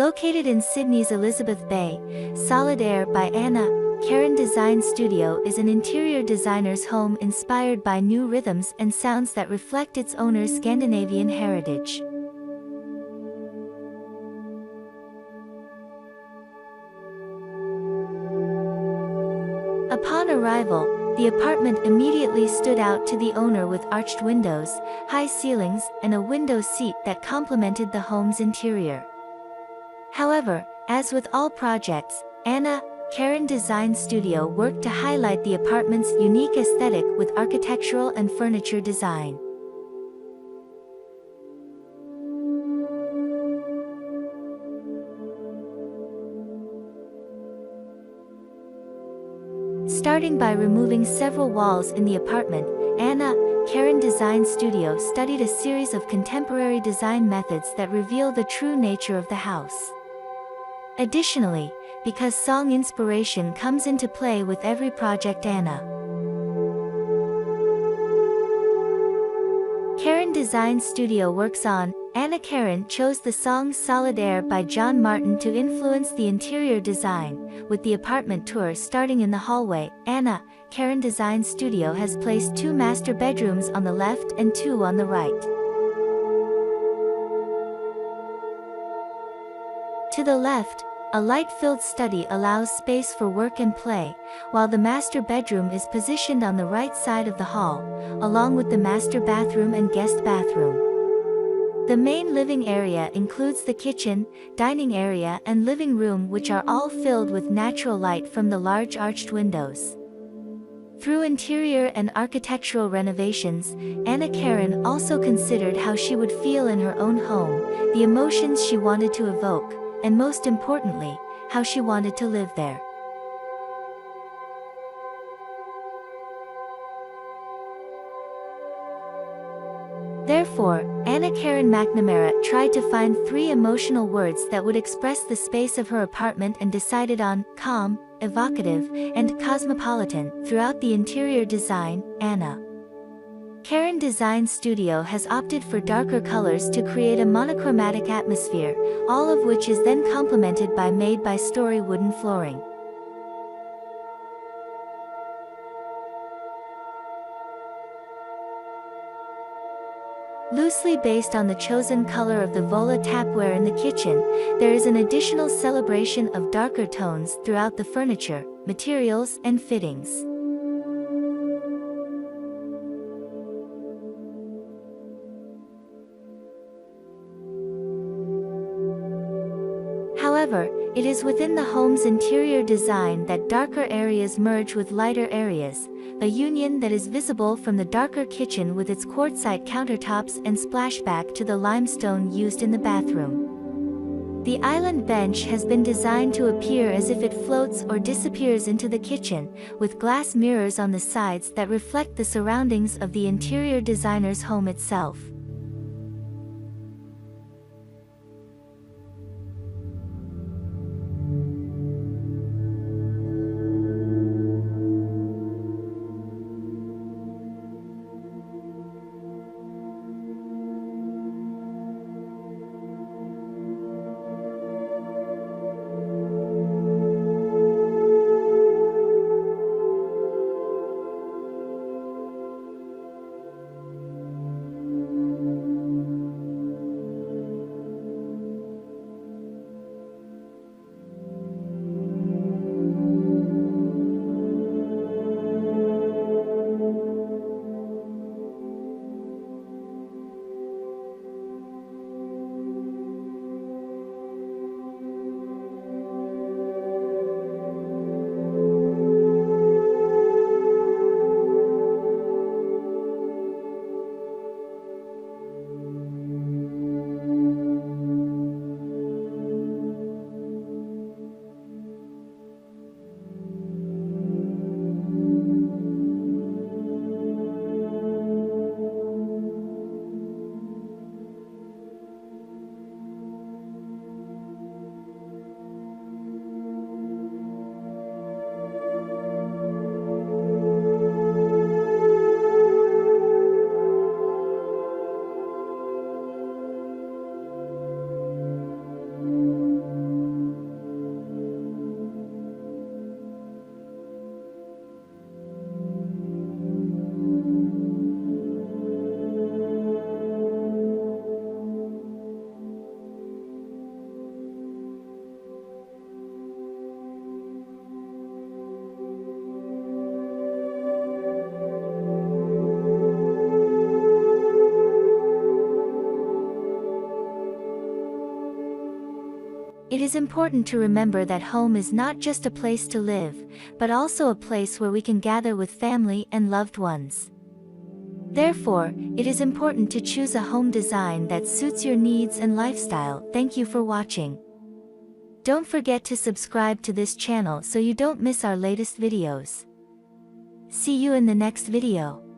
Located in Sydney's Elizabeth Bay, Solid Air by Anna.Carin Design Studio is an interior designer's home inspired by new rhythms and sounds that reflect its owner's Scandinavian heritage. Upon arrival, the apartment immediately stood out to the owner with arched windows, high ceilings, and a window seat that complemented the home's interior. However, as with all projects, Anna.Carin Design Studio worked to highlight the apartment's unique aesthetic with architectural and furniture design. Starting by removing several walls in the apartment, Anna.Carin Design Studio studied a series of contemporary design methods that reveal the true nature of the house. Additionally, because song inspiration comes into play with every project Anna.Carin Design Studio works on, Anna.Carin chose the song Solid Air by John Martyn to influence the interior design, with the apartment tour starting in the hallway. Anna.Carin Design Studio has placed 2 master bedrooms on the left and 2 on the right. To the left, a light-filled study allows space for work and play, while the master bedroom is positioned on the right side of the hall, along with the master bathroom and guest bathroom. The main living area includes the kitchen, dining area and living room, which are all filled with natural light from the large arched windows. Through interior and architectural renovations, Anna.Carin also considered how she would feel in her own home, the emotions she wanted to evoke, and most importantly, how she wanted to live there. Therefore, Anna.Carin McNamara tried to find 3 emotional words that would express the space of her apartment and decided on calm, evocative, and cosmopolitan. Throughout the interior design, Anna.Carin Design Studio has opted for darker colors to create a monochromatic atmosphere, all of which is then complemented by made by Storey wooden flooring. Loosely based on the chosen color of the Vola tapware in the kitchen, there is an additional celebration of darker tones throughout the furniture, materials, and fittings. However, it is within the home's interior design that darker areas merge with lighter areas, a union that is visible from the darker kitchen with its quartzite countertops and splashback to the limestone used in the bathroom. The island bench has been designed to appear as if it floats or disappears into the kitchen, with glass mirrors on the sides that reflect the surroundings of the interior designer's home itself. is important to remember that home is not just a place to live, but also a place where we can gather with family and loved ones. Therefore, it is important to choose a home design that suits your needs and lifestyle. Thank you for watching. Don't forget to subscribe to this channel so you don't miss our latest videos. See you in the next video.